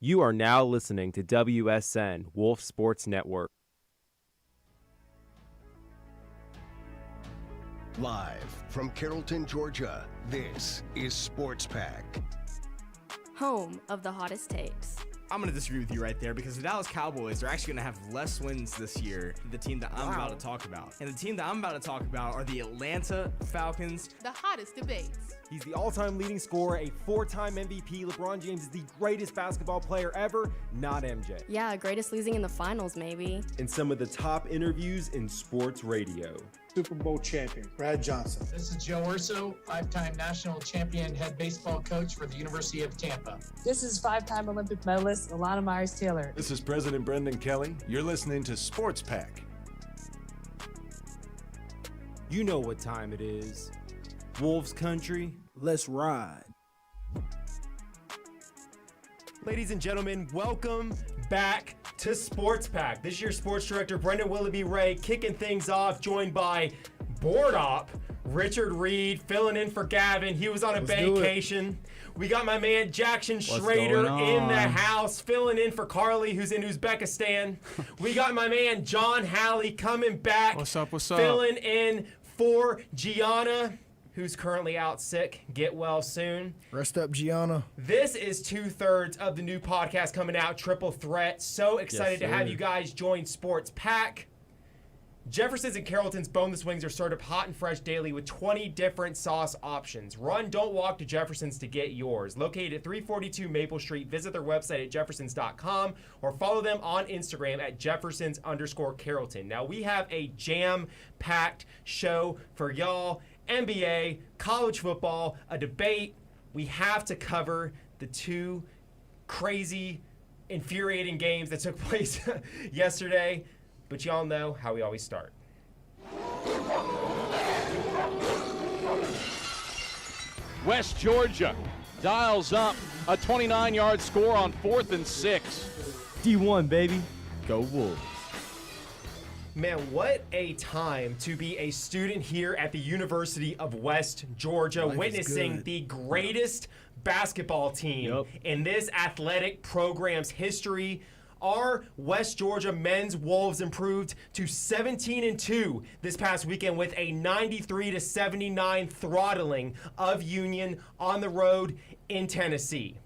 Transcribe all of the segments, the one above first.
You are now listening to WSN Wolf Sports Network. Live from Carrollton, Georgia, this is Sports Pack. Home of the hottest takes. I'm going to disagree with you right there because the Dallas Cowboys are actually going to have less wins this year than the team that I'm about to talk about. And the team that I'm about to talk about are the Atlanta Falcons. The hottest debates. He's the all-time leading scorer, a four-time MVP. LeBron James is the greatest basketball player ever, not MJ. Yeah, greatest losing in the finals, maybe. And some of the top interviews in sports radio. Super Bowl champion, Brad Johnson. This is Joe Urso, five-time national champion head baseball coach for the University of Tampa. This is five-time Olympic medalist Alana Myers-Taylor. This is President Brendan Kelly. You're listening to Sports Pack. You know what time it is. Wolves country, let's ride. Ladies and gentlemen, welcome back to Sports Pack. This is your sports director, Brendan Willoughby Ray, kicking things off, joined by board op Richard Reed, filling in for Gavin. He was on a vacation. We got my man Jackson Schrader in the house, filling in for Carly, who's in Uzbekistan. We got my man John Halley coming back. What's up? Filling in for Gianna, who's currently out sick. Get well soon. Rest up, Gianna. This is 2/3 of the new podcast coming out, Triple Threat. So excited to have you guys join Sports Pack. Jefferson's and Carrollton's boneless wings are served up hot and fresh daily with 20 different sauce options. Run, don't walk to Jefferson's to get yours. Located at 342 Maple Street, visit their website at jeffersons.com or follow them on Instagram at Jeffersons_Carrollton. Now, we have a jam-packed show for y'all. NBA, college football, a debate. We have to cover the two crazy, infuriating games that took place yesterday. But y'all know how we always start. West Georgia dials up a 29-yard score on 4th and 6. D1, baby. Go Wolves. Man, what a time to be a student here at the University of West Georgia, witnessing the greatest basketball team in this athletic program's history. Our West Georgia men's Wolves improved to 17-2 this past weekend with a 93-79 throttling of Union on the road in Tennessee.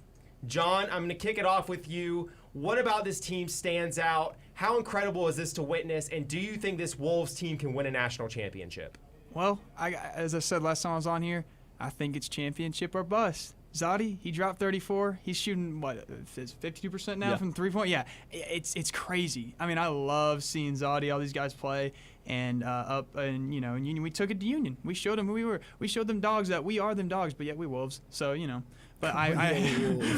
John, I'm going to kick it off with you. What about this team stands out? How incredible is this to witness? And do you think this Wolves team can win a national championship? Well, as I said last time I was on here, I think it's championship or bust. Zadi, he dropped 34. He's shooting, 52% now from three-point? Yeah, it's crazy. I mean, I love seeing Zadi, all these guys play, and in Union. We took it to Union. We showed them who we were. We showed them dogs that we are them dogs, but yet we Wolves. So, But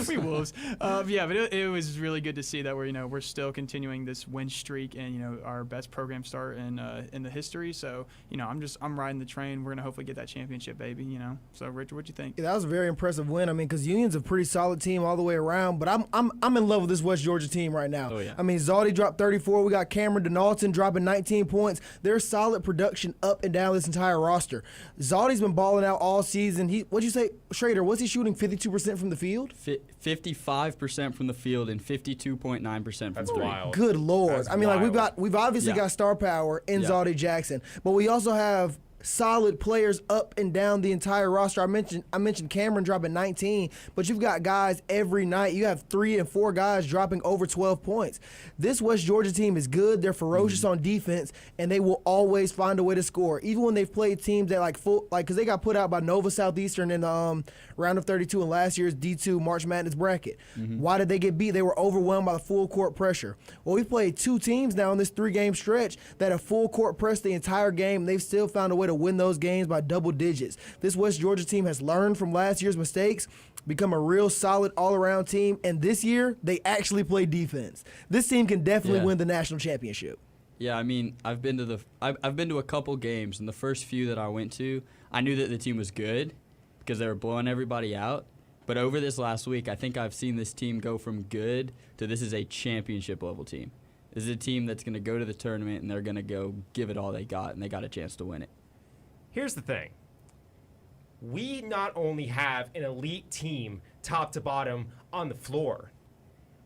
we Wolves. But it was really good to see that we're still continuing this win streak and our best program start in the history. So I'm riding the train. We're gonna hopefully get that championship, baby. So Richard, what'd you think? Yeah, that was a very impressive win. I mean, because Union's a pretty solid team all the way around. But I'm in love with this West Georgia team right now. Oh, yeah. I mean, Zaldi dropped 34. We got Cameron Donaldson dropping 19 points. There's solid production up and down this entire roster. Zaldi's been balling out all season. What'd you say, Schrader? Was he shooting 52% from the field? 55% from the field and 52.9% from three. Wild. Good Lord. That's I mean, wild. we've obviously got star power in Zaldi Jackson, but we also have solid players up and down the entire roster. I mentioned Cameron dropping 19, but you've got guys every night. You have 3 and 4 guys dropping over 12 points. This West Georgia team is good. They're ferocious on defense, and they will always find a way to score. Even when they've played teams that because they got put out by Nova Southeastern in the round of 32 in last year's D2 March Madness bracket. Why did they get beat? They were overwhelmed by the full court pressure. Well, we've played 2 teams now in this 3-game stretch that have full court pressed the entire game. They've still found a way to win those games by double digits. This West Georgia team has learned from last year's mistakes, become a real solid all-around team, and this year they actually play defense. This team can definitely win the national championship. Yeah, I mean, I've been to a couple games, and the first few that I went to, I knew that the team was good because they were blowing everybody out. But over this last week, I think I've seen this team go from good to this is a championship level team. This is a team that's going to go to the tournament and they're going to go give it all they got, and they got a chance to win it. Here's the thing. We not only have an elite team top to bottom on the floor,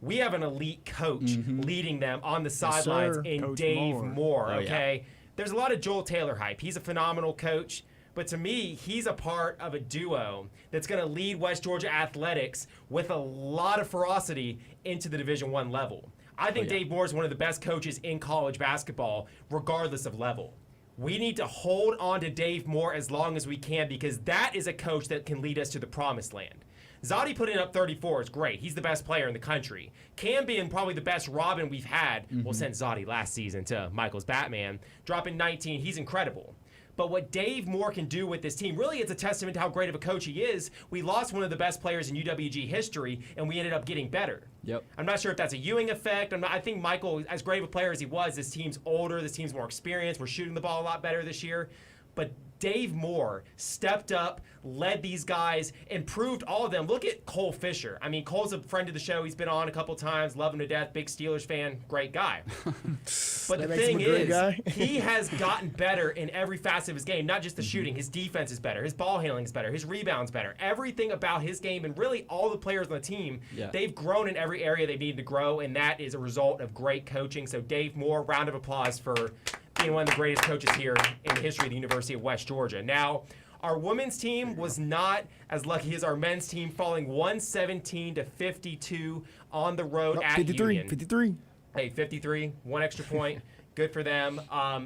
we have an elite coach leading them on the sidelines in Coach Dave Moore, Oh, okay? There's a lot of Joel Taylor hype. He's a phenomenal coach. But to me, he's a part of a duo that's going to lead West Georgia athletics with a lot of ferocity into the Division I level. I think Dave Moore is one of the best coaches in college basketball, regardless of level. We need to hold on to Dave Moore as long as we can because that is a coach that can lead us to the promised land. Zadi putting up 34 is great. He's the best player in the country. Cam being probably the best Robin we've had. We'll send Zadi last season to Michael's Batman. Dropping 19, he's incredible. But what Dave Moore can do with this team, really it's a testament to how great of a coach he is. We lost one of the best players in UWG history, and we ended up getting better. Yep. I'm not sure if that's a Ewing effect. I think Michael, as great of a player as he was, this team's older, this team's more experienced. We're shooting the ball a lot better this year. But Dave Moore stepped up, led these guys, improved all of them. Look at Cole Fisher. I mean, Cole's a friend of the show. He's been on a couple times, love him to death, big Steelers fan, great guy. But the thing is, he has gotten better in every facet of his game, not just the shooting. His defense is better. His ball handling is better. His rebound's better. Everything about his game, and really all the players on the team, they've grown in every area they need to grow, and that is a result of great coaching. So Dave Moore, round of applause for being one of the greatest coaches here in the history of the University of West Georgia. Now, our women's team was not as lucky as our men's team, falling 117-52 on the road at 53, Union. 53. Hey, 53, one extra point. Good for them.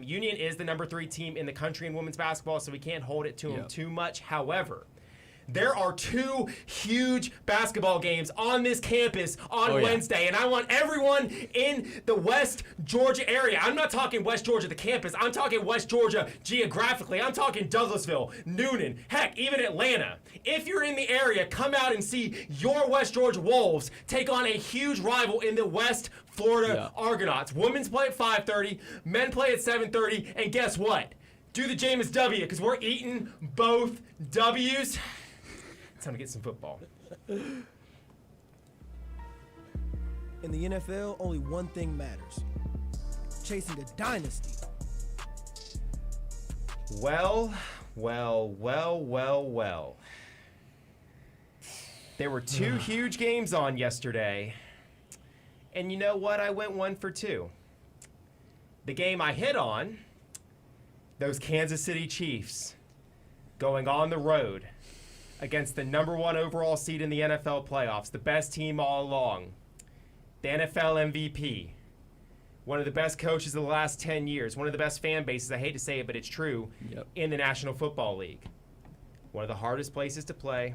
Union is the number 3 team in the country in women's basketball, so we can't hold it to them too much. However, there are 2 huge basketball games on this campus on Wednesday, and I want everyone in the West Georgia area. I'm not talking West Georgia, the campus. I'm talking West Georgia geographically. I'm talking Douglasville, Noonan, heck, even Atlanta. If you're in the area, come out and see your West Georgia Wolves take on a huge rival in the West Florida Argonauts. Women's play at 5:30, men play at 7:30, and guess what? Do the Jameis W, because we're eating both W's. It's time to get some football. In the NFL, only one thing matters: chasing a dynasty. Well. There were 2 huge games on yesterday. And you know what? I went 1 for 2. The game I hit on, those Kansas City Chiefs going on the road against the number 1 overall seed in the NFL playoffs, the best team all along, the NFL MVP, one of the best coaches of the last 10 years, one of the best fan bases, I hate to say it, but it's true, in the National Football League. One of the hardest places to play,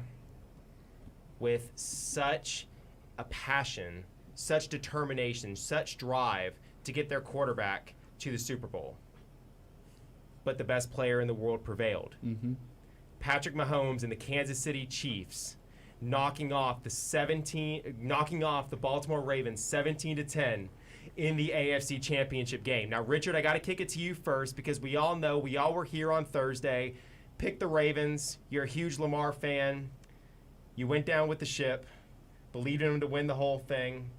with such a passion, such determination, such drive to get their quarterback to the Super Bowl. But the best player in the world prevailed. Patrick Mahomes and the Kansas City Chiefs knocking off the Baltimore Ravens 17-10 in the AFC Championship game. Now, Richard, I got to kick it to you first because we all know, we all were here on Thursday, picked the Ravens. You're a huge Lamar fan. You went down with the ship, believed in him to win the whole thing,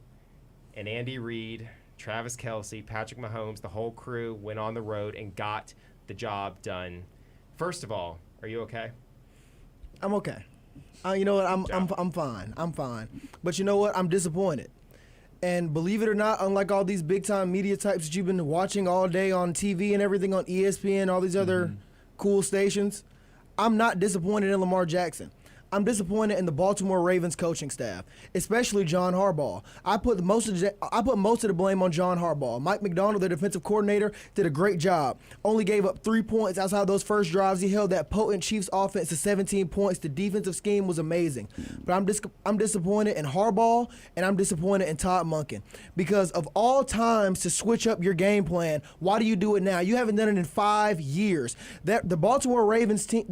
and Andy Reid, Travis Kelce, Patrick Mahomes, the whole crew went on the road and got the job done. First of all, are you okay? I'm okay. You know what? I'm fine. I'm fine. But you know what? I'm disappointed. And believe it or not, unlike all these big time media types that you've been watching all day on TV and everything on ESPN, all these other cool stations, I'm not disappointed in Lamar Jackson. I'm disappointed in the Baltimore Ravens coaching staff, especially John Harbaugh. I put most of the blame on John Harbaugh. Mike McDonald, the defensive coordinator, did a great job. Only gave up 3 points outside those first drives. He held that potent Chiefs offense to 17 points. The defensive scheme was amazing. But I'm disappointed in Harbaugh, and I'm disappointed in Todd Monken. Because of all times to switch up your game plan, why do you do it now? You haven't done it in 5 years. The Baltimore Ravens team,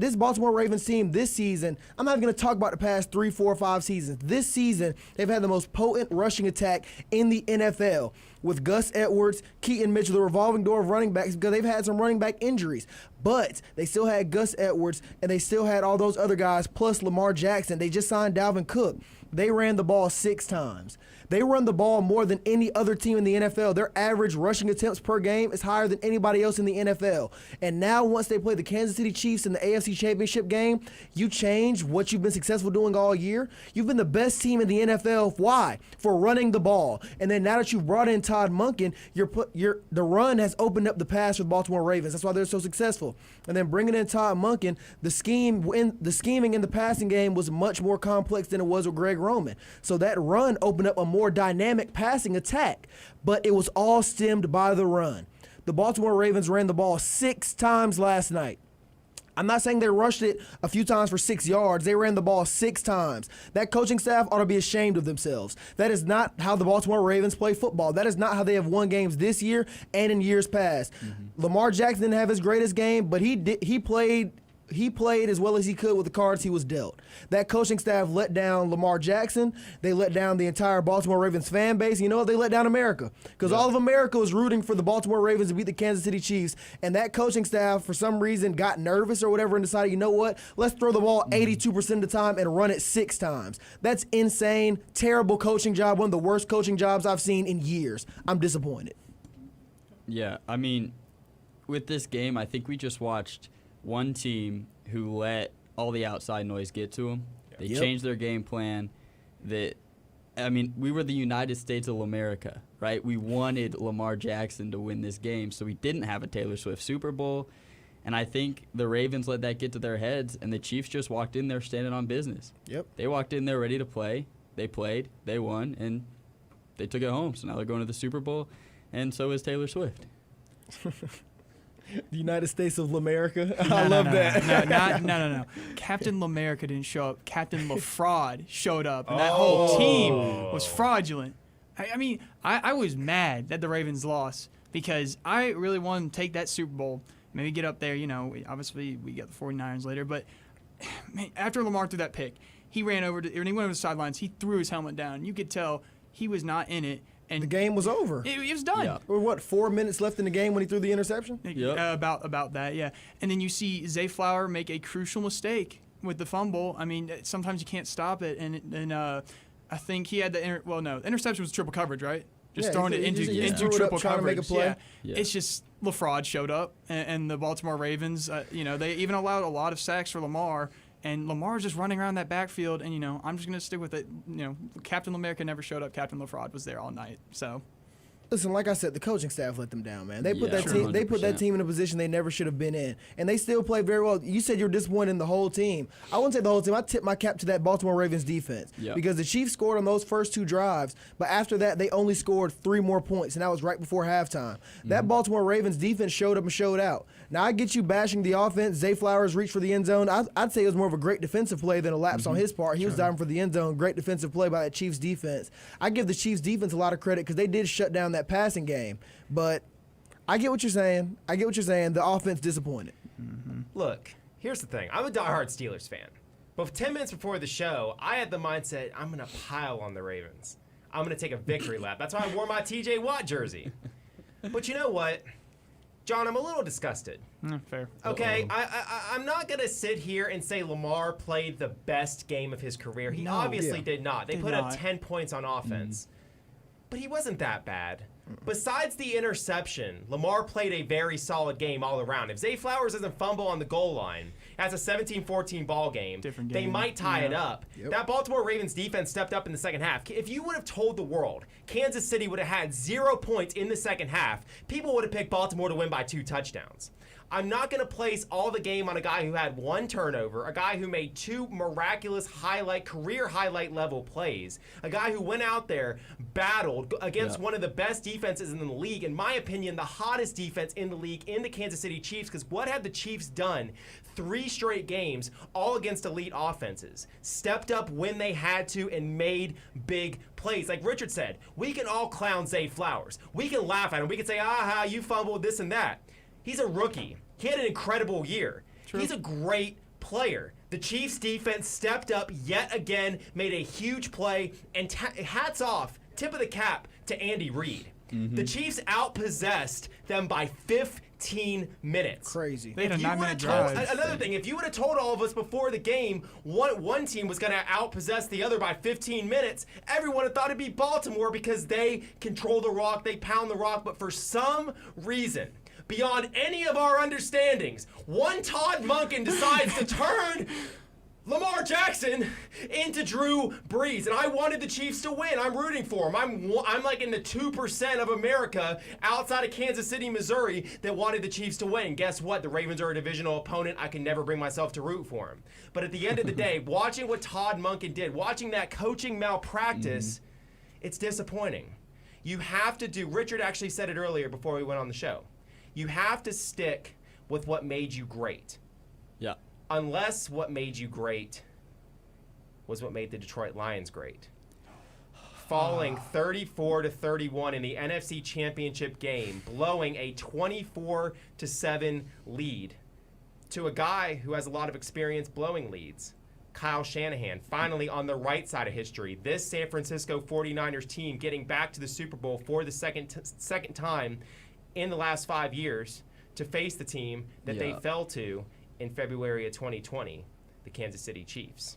this season, I'm not going to talk about the past 3, 4, 5 seasons. This season, they've had the most potent rushing attack in the NFL with Gus Edwards, Keaton Mitchell, the revolving door of running backs, because they've had some running back injuries. But they still had Gus Edwards, and they still had all those other guys, plus Lamar Jackson. They just signed Dalvin Cook. They ran the ball 6 times. They run the ball more than any other team in the NFL. Their average rushing attempts per game is higher than anybody else in the NFL. And now once they play the Kansas City Chiefs in the AFC Championship game, you change what you've been successful doing all year. You've been the best team in the NFL. Why? For running the ball. And then now that you've brought in Todd Monken, the run has opened up the pass for the Baltimore Ravens. That's why they're so successful. And then bringing in Todd Monken, the scheming in the passing game was much more complex than it was with Greg Roman. So that run opened up a more dynamic passing attack, but it was all stemmed by the run. The Baltimore Ravens ran the ball 6 times last night. I'm not saying they rushed it a few times for 6 yards. They ran the ball 6 times. That coaching staff ought to be ashamed of themselves. That is not how the Baltimore Ravens play football. That is not how they have won games this year and in years past. Lamar Jackson didn't have his greatest game, but he played as well as he could with the cards he was dealt. That coaching staff let down Lamar Jackson. They let down the entire Baltimore Ravens fan base. You know what? They let down America because all of America was rooting for the Baltimore Ravens to beat the Kansas City Chiefs. And that coaching staff, for some reason, got nervous or whatever and decided, you know what? Let's throw the ball 82% of the time and run it 6 times. That's insane. Terrible coaching job. One of the worst coaching jobs I've seen in years. I'm disappointed. Yeah, I mean, with this game, I think we just watched one team who let all the outside noise get to them. They changed their game plan. We were the United States of America, right? We wanted Lamar Jackson to win this game, so we didn't have a Taylor Swift Super Bowl. And I think the Ravens let that get to their heads, and the Chiefs just walked in there standing on business. Yep. They walked in there ready to play. They played. They won, and they took it home. So now they're going to the Super Bowl, and so is Taylor Swift. The United States of America. I love that. No. Captain L'America didn't show up. Captain LaFraud showed up, and that whole team was fraudulent. I was mad that the Ravens lost because I really wanted to take that Super Bowl, maybe get up there. Obviously we got the 49ers later, but man, after Lamar threw that pick, he ran over when he went over the sidelines. He threw his helmet down. You could tell he was not in it. And the game was over. It was done. Yeah. Or what, 4 minutes left in the game when he threw the interception? About that, yeah. And then you see Zay Flower make a crucial mistake with the fumble. I mean, sometimes you can't stop it. And I think he had the interception was triple coverage, right? Throwing it into triple coverage. To make a play. Yeah. It's just LaFraud showed up, and the Baltimore Ravens. They even allowed a lot of sacks for Lamar. And Lamar's just running around that backfield, and, I'm just going to stick with it. Captain L'America never showed up. Captain LaFraud was there all night. So, listen, like I said, the coaching staff let them down, man. They put that team in a position they never should have been in, and they still played very well. You said you were disappointed in the whole team. I wouldn't say the whole team. I tip my cap to that Baltimore Ravens defense because the Chiefs scored on those first 2 drives, but after that they only scored 3 more points, and that was right before halftime. That Baltimore Ravens defense showed up and showed out. Now, I get you bashing the offense. Zay Flowers reached for the end zone. I'd say it was more of a great defensive play than a lapse on his part. He was diving for the end zone. Great defensive play by that Chiefs defense. I give the Chiefs defense a lot of credit because they did shut down that passing game. But I get what you're saying. The offense disappointed. Look, here's the thing. I'm a diehard Steelers fan. But 10 minutes before the show, I had the mindset, I'm going to pile on the Ravens. I'm going to take a victory lap. That's why I wore my TJ Watt jersey. But you know what? John, I'm a little disgusted. Fair. Okay, I'm not going to sit here and say Lamar played the best game of his career. He obviously did not. They put up 10 points on offense. But he wasn't that bad. Besides the interception, Lamar played a very solid game all around. If Zay Flowers doesn't fumble on the goal line, as a 17-14 ball game, they might tie it up. That Baltimore Ravens defense stepped up in the second half. If you would have told the world Kansas City would have had 0 points in the second half, people would have picked Baltimore to win by 2 touchdowns. I'm not going to place all the game on a guy who had 1 turnover, a guy who made 2 miraculous career highlight level plays, a guy who went out there, battled against one of the best defenses in the league, in my opinion, the hottest defense in the league, in the Kansas City Chiefs, because what have the Chiefs done? 3 straight games, all against elite offenses. Stepped up when they had to and made big plays. Like Richard said, we can all clown Zay Flowers. We can laugh at him. We can say, aha, you fumbled this and that. He's a rookie. He had an incredible year. True. He's a great player. The Chiefs defense stepped up yet again, made a huge play, and hats off, tip of the cap to Andy Reid. The Chiefs outpossessed them by 15 15 minutes. Crazy. They had a If you 9-minute would've told- drive. Another thing, if you would have told all of us before the game one team was going to outpossess the other by 15 minutes, everyone would have thought it'd be Baltimore because they control the rock, they pound the rock. But for some reason, beyond any of our understandings, one Todd Monken decides to turn Lamar Jackson into Drew Brees, and I wanted the Chiefs to win. I'm rooting for them. I'm like in the 2% of America outside of Kansas City, Missouri that wanted the Chiefs to win. Guess what? The Ravens are a divisional opponent. I can never bring myself to root for them. But at the end of the day, watching what Todd Monken did, watching that coaching malpractice, it's disappointing. You have to do, Richard actually said it earlier before we went on the show, you have to stick with what made you great. Yeah. Unless what made you great was what made the Detroit Lions great. Falling 34-31 in the NFC Championship game, blowing a 24-7 lead to a guy who has a lot of experience blowing leads. Kyle Shanahan, finally on the right side of history. This San Francisco 49ers team getting back to the Super Bowl for the second time in the last 5 years to face the team that they fell to in February of 2020, the Kansas City Chiefs.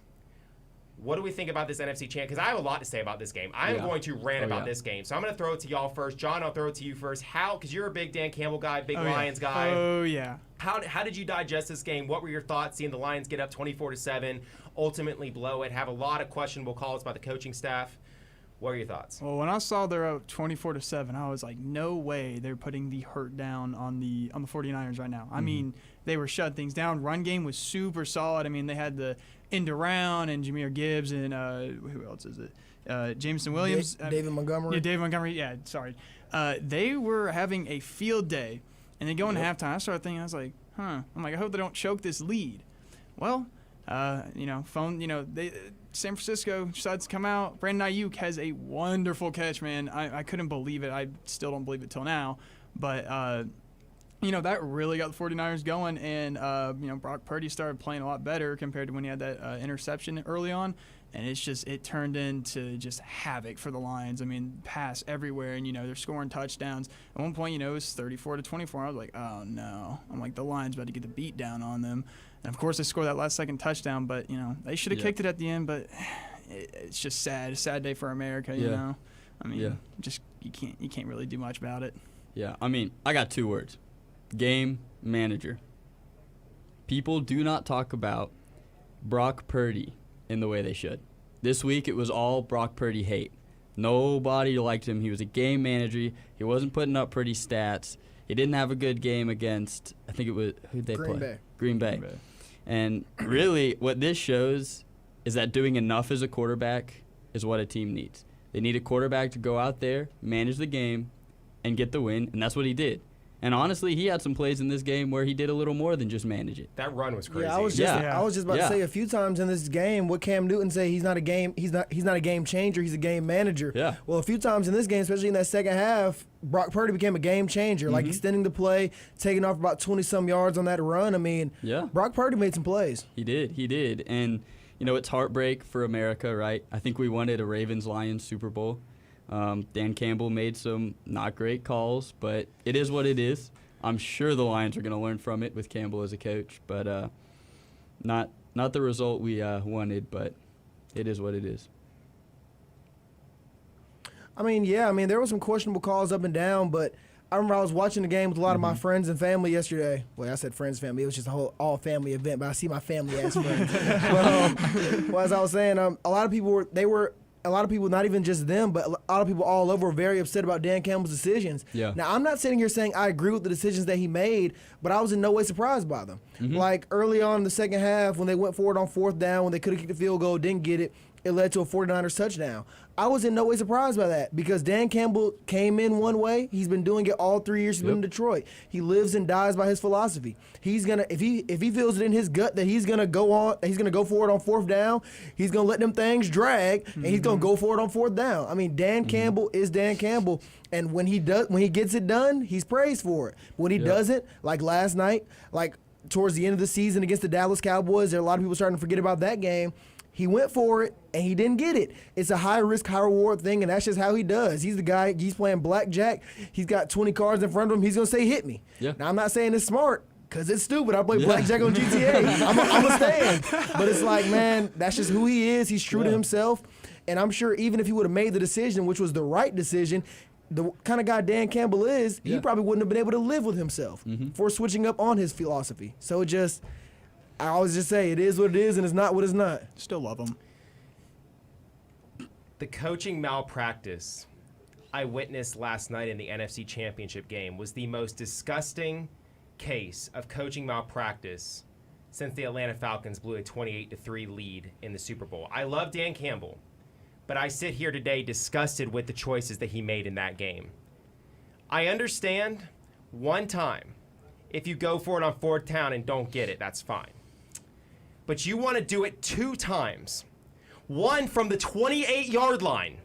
What do we think about this NFC champ? Because I have a lot to say about this game. I'm going to rant about this game. So I'm going to throw it to y'all first. John, I'll throw it to you first. How, because you're a big Dan Campbell guy, big Lions guy. Oh, yeah. How did you digest this game? What were your thoughts seeing the Lions get up 24-7, ultimately blow it, have a lot of questionable calls by the coaching staff? What are your thoughts? Well, when I saw they're up 24-7, I was like, no way they're putting the hurt down on the 49ers right now. I mean, they were shutting things down. Run game was super solid. I mean, they had the end around and Jahmyr Gibbs and who else is it? Jameson Williams. David Montgomery. Yeah, David Montgomery. Yeah, sorry. They were having a field day. And then going to halftime, I started thinking, I was like, I'm like, I hope they don't choke this lead. Well, San Francisco decides to come out. Brandon Ayuk has a wonderful catch, man. I couldn't believe it. I still don't believe it till now. But, that really got the 49ers going. And, Brock Purdy started playing a lot better compared to when he had that interception early on. And it turned into just havoc for the Lions. I mean, pass everywhere, and, they're scoring touchdowns. At one point, it was 34-24. I was like, oh, no. I'm like, the Lions about to get the beat down on them. And, of course, they scored that last second touchdown. But, they should have kicked it at the end. But it's just sad. It's a sad day for America, you know. I mean, just you can't really do much about it. Yeah, I mean, I got 2 words. Game manager. People do not talk about Brock Purdy in the way they should. This week, it was all Brock Purdy hate. Nobody liked him. He was a game manager. He wasn't putting up pretty stats. He didn't have a good game against, I think it was, who'd they play? Green Bay. And really, what this shows is that doing enough as a quarterback is what a team needs. They need a quarterback to go out there, manage the game, and get the win, and that's what he did. And honestly, he had some plays in this game where he did a little more than just manage it. That run was crazy. Yeah, I was just about to say a few times in this game, what Cam Newton say he's not a game changer, he's a game manager. Yeah. Well, a few times in this game, especially in that second half, Brock Purdy became a game changer, like extending the play, taking off about 20-some yards on that run. I mean, Brock Purdy made some plays. He did. And, it's heartbreak for America, right? I think we wanted a Ravens-Lions Super Bowl. Dan Campbell made some not great calls, but it is what it is. I'm sure the Lions are going to learn from it with Campbell as a coach, but not the result we wanted, but it is what it is. I mean, there were some questionable calls up and down, but I remember I was watching the game with a lot of my friends and family yesterday. Well, I said friends, family. It was just a whole all-family event, but I see my family as friends. But, as I was saying, a lot of people, not even just them, but a lot of people all over were very upset about Dan Campbell's decisions. Yeah. Now, I'm not sitting here saying I agree with the decisions that he made, but I was in no way surprised by them. Like early on in the second half, when they went forward on 4th down, when they could have kicked the field goal, didn't get it, it led to a 49ers touchdown. I was in no way surprised by that because Dan Campbell came in one way. He's been doing it all 3 years he's been in Detroit. He lives and dies by his philosophy. He's gonna if he feels it in his gut that he's gonna go forward on 4th down, he's gonna let them things drag and he's gonna go forward on 4th down. I mean, Dan Campbell is Dan Campbell, and when he gets it done, he's praised for it. When he doesn't, like last night, like towards the end of the season against the Dallas Cowboys, there are a lot of people starting to forget about that game. He went for it, and he didn't get it. It's a high-risk, high-reward thing, and that's just how he does. He's the guy, he's playing blackjack. He's got 20 cards in front of him. He's going to say, hit me. Yeah. Now, I'm not saying it's smart, because it's stupid. I play blackjack on GTA. I'm a stand. But it's like, man, that's just who he is. He's true to himself. And I'm sure even if he would have made the decision, which was the right decision, the kind of guy Dan Campbell is, he probably wouldn't have been able to live with himself for switching up on his philosophy. So it just... I always just say it is what it is and it's not what it's not. Still love him. The coaching malpractice I witnessed last night in the NFC Championship game was the most disgusting case of coaching malpractice since the Atlanta Falcons blew a 28-3 lead in the Super Bowl. I love Dan Campbell, but I sit here today disgusted with the choices that he made in that game. I understand one time, if you go for it on fourth down and don't get it, that's fine. But you want to do it 2 times. One from the 28-yard line.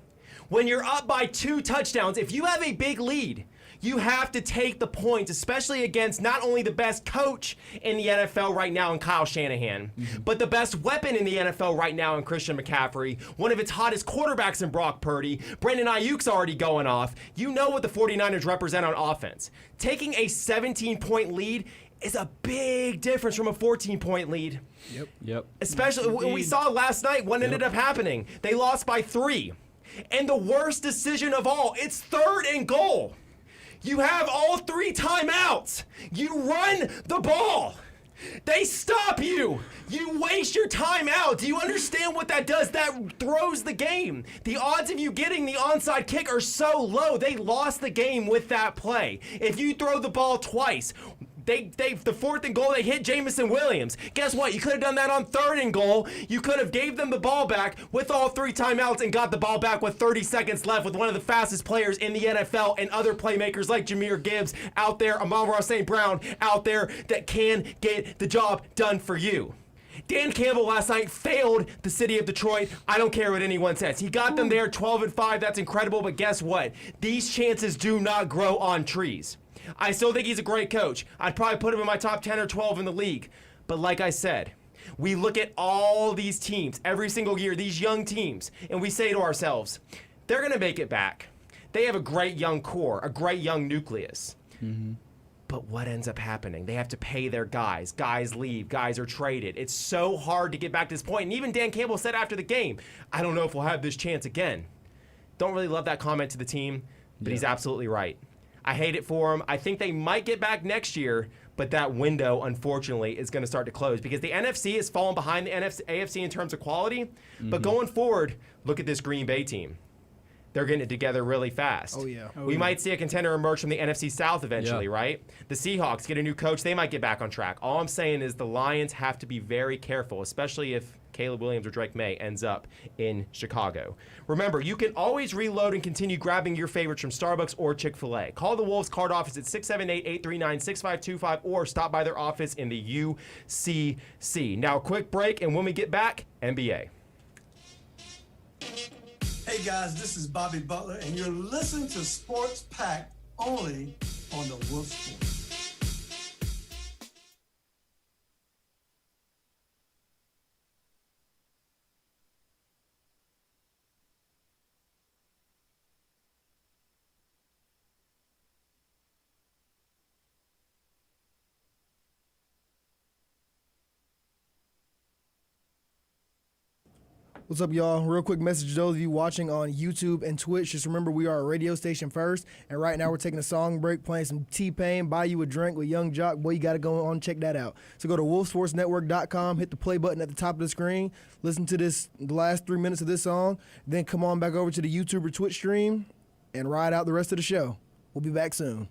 When you're up by 2 touchdowns, if you have a big lead, you have to take the points, especially against not only the best coach in the NFL right now in Kyle Shanahan, but the best weapon in the NFL right now in Christian McCaffrey, one of its hottest quarterbacks in Brock Purdy. Brandon Ayuk's already going off. You know what the 49ers represent on offense. Taking a 17-point lead is a big difference from a 14-point lead. Yep. Especially, we saw last night what ended up happening. They lost by 3. And the worst decision of all, it's 3rd and goal. You have all 3 timeouts. You run the ball. They stop you. You waste your time out. Do you understand what that does? That throws the game. The odds of you getting the onside kick are so low. They lost the game with that play. If you throw the ball twice, the 4th and goal, they hit Jamison Williams. Guess what? You could have done that on 3rd and goal. You could have gave them the ball back with all 3 timeouts and got the ball back with 30 seconds left with one of the fastest players in the NFL and other playmakers like Jahmyr Gibbs out there, Amon-Ra St. Brown out there that can get the job done for you. Dan Campbell last night failed the city of Detroit. I don't care what anyone says. He got them there 12-5. That's incredible. But guess what? These chances do not grow on trees. I still think he's a great coach. I'd probably put him in my top 10 or 12 in the league. But like I said, we look at all these teams every single year, these young teams, and we say to ourselves, they're going to make it back. They have a great young core, a great young nucleus. But what ends up happening? They have to pay their guys. Guys leave. Guys are traded. It's so hard to get back to this point. And even Dan Campbell said after the game, I don't know if we'll have this chance again. Don't really love that comment to the team, but he's absolutely right. I hate it for them. I think they might get back next year, but that window, unfortunately, is going to start to close because the NFC has fallen behind the AFC in terms of quality. But going forward, look at this Green Bay team. They're getting it together really fast. We might see a contender emerge from the NFC South eventually, right? The Seahawks get a new coach. They might get back on track. All I'm saying is the Lions have to be very careful, especially if Caleb Williams or Drake May ends up in Chicago. Remember, you can always reload and continue grabbing your favorites from Starbucks or Chick-fil-A. Call the Wolves card office at 678-839-6525 or stop by their office in the UCC. Now, a quick break, and when we get back, NBA. Hey guys, this is Bobby Butler, and you're listening to Sports Pack only on the Wolf Sports. What's up, y'all? Real quick message to those of you watching on YouTube and Twitch. Just remember, we are a radio station first, and right now we're taking a song break, playing some T-Pain, Buy You a Drink with Young Jock. Boy, you got to go on and check that out. So go to wolfsportsnetwork.com, hit the play button at the top of the screen, listen to the last 3 minutes of this song, then come on back over to the YouTube or Twitch stream and ride out the rest of the show. We'll be back soon.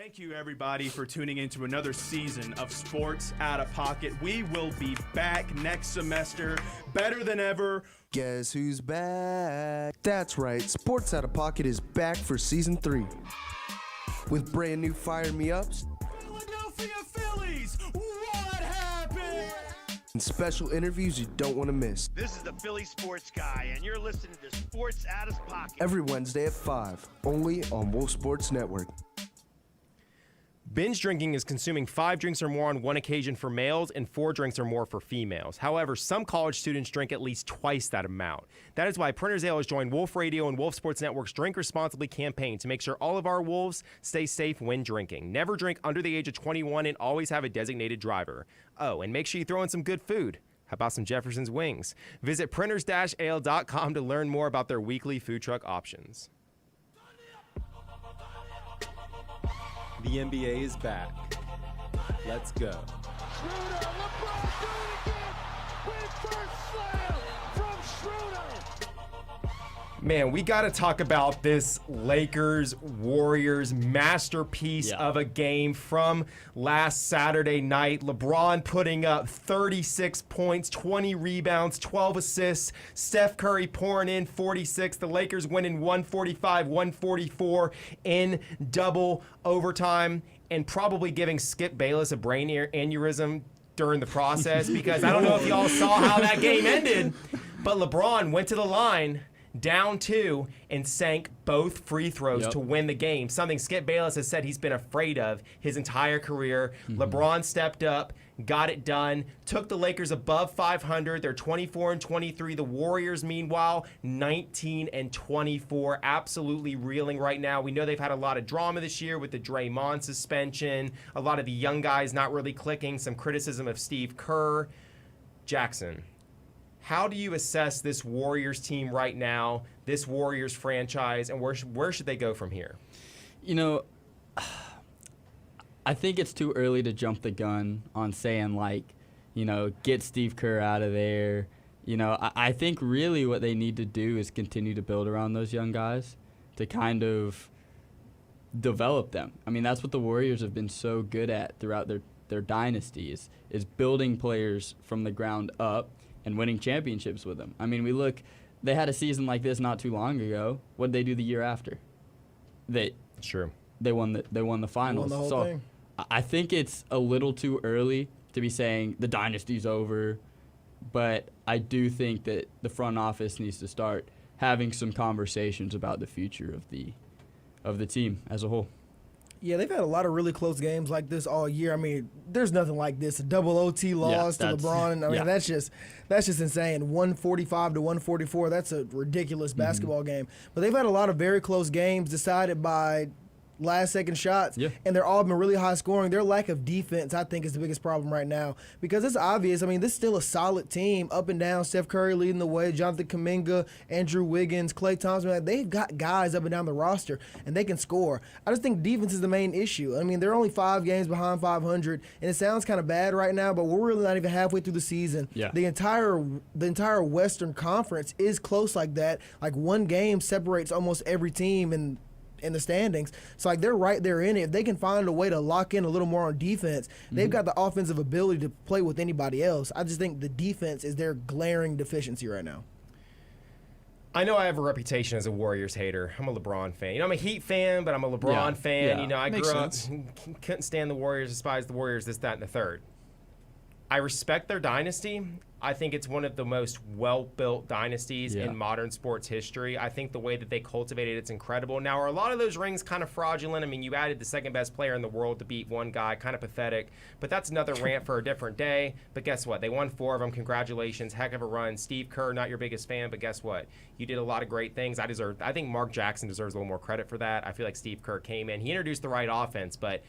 Thank you, everybody, for tuning into another season of Sports Out of Pocket. We will be back next semester, better than ever. Guess who's back? That's right, Sports Out of Pocket is back for Season 3. With brand new Fire Me Ups, Philadelphia Phillies, what happened? and special interviews you don't want to miss. This is the Philly Sports Guy, and you're listening to Sports Out of Pocket. Every Wednesday at 5, only on Wolf Sports Network. Binge drinking is consuming 5 drinks or more on one occasion for males and 4 drinks or more for females. However, some college students drink at least twice that amount. That is why Printer's Ale has joined Wolf Radio and Wolf Sports Network's Drink Responsibly campaign to make sure all of our Wolves stay safe when drinking. Never drink under the age of 21 and always have a designated driver. Oh, and make sure you throw in some good food. How about some Jefferson's Wings? Visit printers-ale.com to learn more about their weekly food truck options. The NBA is back. Let's go. Schroeder, LeBron doing it again with first slam from Schroeder. Man, we got to talk about this Lakers-Warriors masterpiece of a game from last Saturday night. LeBron putting up 36 points, 20 rebounds, 12 assists. Steph Curry pouring in 46. The Lakers winning 145-144 in double overtime, and probably giving Skip Bayless a brain aneurysm during the process, because I don't know if y'all saw how that game ended, but LeBron went to the line down 2 and sank both free throws to win the game, something Skip Bayless has said he's been afraid of his entire career. LeBron stepped up, got it done, took the Lakers above 500. They're 24-23. The Warriors, meanwhile, 19-24, absolutely reeling right now. We know they've had a lot of drama this year with the Draymond suspension, a lot of the young guys not really clicking, some criticism of Steve Kerr. Jackson, how do you assess this Warriors team right now, this Warriors franchise, and where should they go from here? You know, I think it's too early to jump the gun on saying, like, you know, get Steve Kerr out of there. You know, I think really what they need to do is continue to build around those young guys to kind of develop them. I mean, that's what the Warriors have been so good at throughout their dynasties, is building players from the ground up and winning championships with them. I mean, they had a season like this not too long ago. What did they do the year after? They won the finals. Won the whole so thing. I think it's a little too early to be saying the dynasty's over, but I do think that the front office needs to start having some conversations about the future of the team as a whole. Yeah, they've had a lot of really close games like this all year. I mean, there's nothing like this. A double OT loss to LeBron. I mean, that's just insane. 145-144. That's a ridiculous basketball game. But they've had a lot of very close games decided by last-second shots, and they're all been really high scoring. Their lack of defense, I think, is the biggest problem right now, because it's obvious. I mean, this is still a solid team, up and down. Steph Curry leading the way, Jonathan Kuminga, Andrew Wiggins, Klay Thompson. They've got guys up and down the roster, and they can score. I just think defense is the main issue. I mean, they're only 5 games behind 500, and it sounds kind of bad right now, but we're really not even halfway through the season. The entire Western Conference is close like that. Like, one game separates almost every team in the standings. So, like, they're right there in it. If they can find a way to lock in a little more on defense, they've got the offensive ability to play with anybody else. I just think the defense is their glaring deficiency right now. I know I have a reputation as a Warriors hater. I'm a LeBron fan. You know, I'm a Heat fan, but I'm a LeBron fan. You know, I grew up, couldn't stand the Warriors, despised the Warriors, this, that, and the third. I respect their dynasty. I think it's one of the most well-built dynasties in modern sports history. I think the way that they cultivated it's incredible. Now, are a lot of those rings kind of fraudulent? I mean, you added the second-best player in the world to beat one guy. Kind of pathetic. But that's another rant for a different day. But guess what? They won 4 of them. Congratulations. Heck of a run. Steve Kerr, not your biggest fan, but guess what? You did a lot of great things. I think Mark Jackson deserves a little more credit for that. I feel like Steve Kerr came in. He introduced the right offense, but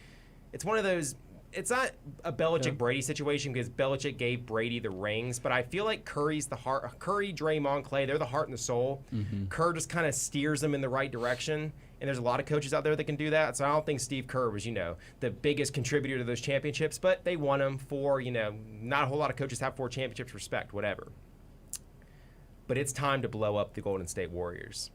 it's one of those – it's not a Belichick-Brady situation because Belichick gave Brady the rings, but I feel like Curry's the heart. Curry, Draymond, Klay, they're the heart and the soul. Kerr just kind of steers them in the right direction, and there's a lot of coaches out there that can do that. So I don't think Steve Kerr was, the biggest contributor to those championships, but they won them for, not a whole lot of coaches have 4 championships, respect, whatever. But it's time to blow up the Golden State Warriors.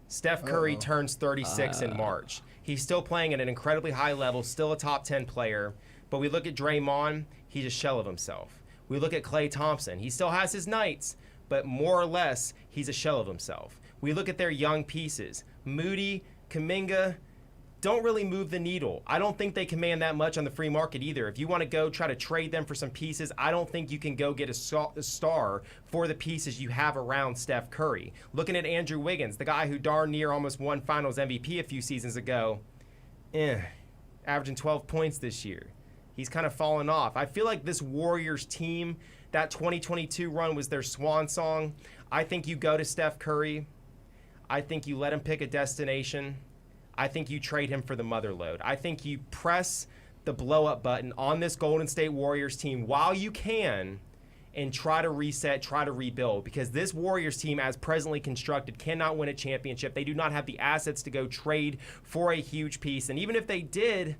Steph Curry turns 36 in March. He's still playing at an incredibly high level, still a top 10 player. But we look at Draymond, he's a shell of himself. We look at Klay Thompson. He still has his nights, but more or less, he's a shell of himself. We look at their young pieces. Moody, Kuminga, don't really move the needle. I don't think they command that much on the free market either. If you want to go try to trade them for some pieces, I don't think you can go get a star for the pieces you have around Steph Curry. Looking at Andrew Wiggins, the guy who darn near almost won Finals MVP a few seasons ago, averaging 12 points this year. He's kind of fallen off. I feel like this Warriors team, that 2022 run was their swan song. I think you go to Steph Curry. I think you let him pick a destination. I think you trade him for the motherlode. I think you press the blow-up button on this Golden State Warriors team while you can and try to reset, try to rebuild, because this Warriors team, as presently constructed, cannot win a championship. They do not have the assets to go trade for a huge piece. And even if they did,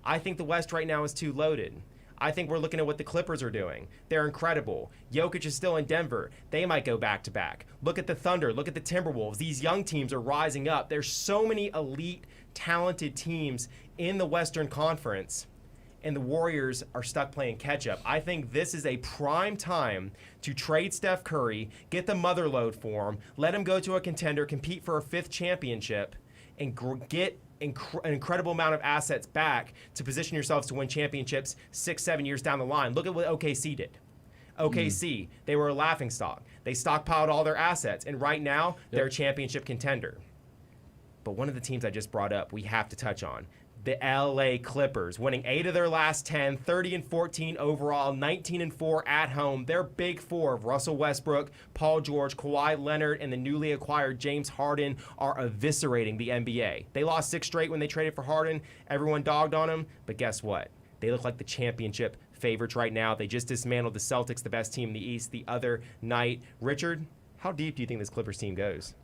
I think the West right now is too loaded. I think we're looking at what the Clippers are doing. They're incredible. Jokic is still in Denver. They might go back-to-back. Look at the Thunder. Look at the Timberwolves. These young teams are rising up. There's so many elite, talented teams in the Western Conference, and the Warriors are stuck playing catch-up. I think this is a prime time to trade Steph Curry, get the motherlode for him, let him go to a contender, compete for a 5th championship, and get an incredible amount of assets back to position yourselves to win championships 6-7 years down the line. Look at what OKC did. OKC, they were a laughingstock. They stockpiled all their assets, and right now they're a championship contender. But one of the teams I just brought up, we have to touch on. The LA Clippers, winning 8 of their last 10, 30-14 overall, 19-4 at home. Their big four of Russell Westbrook, Paul George, Kawhi Leonard, and the newly acquired James Harden are eviscerating the NBA. They lost 6 straight when they traded for Harden. Everyone dogged on them, but guess what? They look like the championship favorites right now. They just dismantled the Celtics, the best team in the East, the other night. Richard, how deep do you think this Clippers team goes?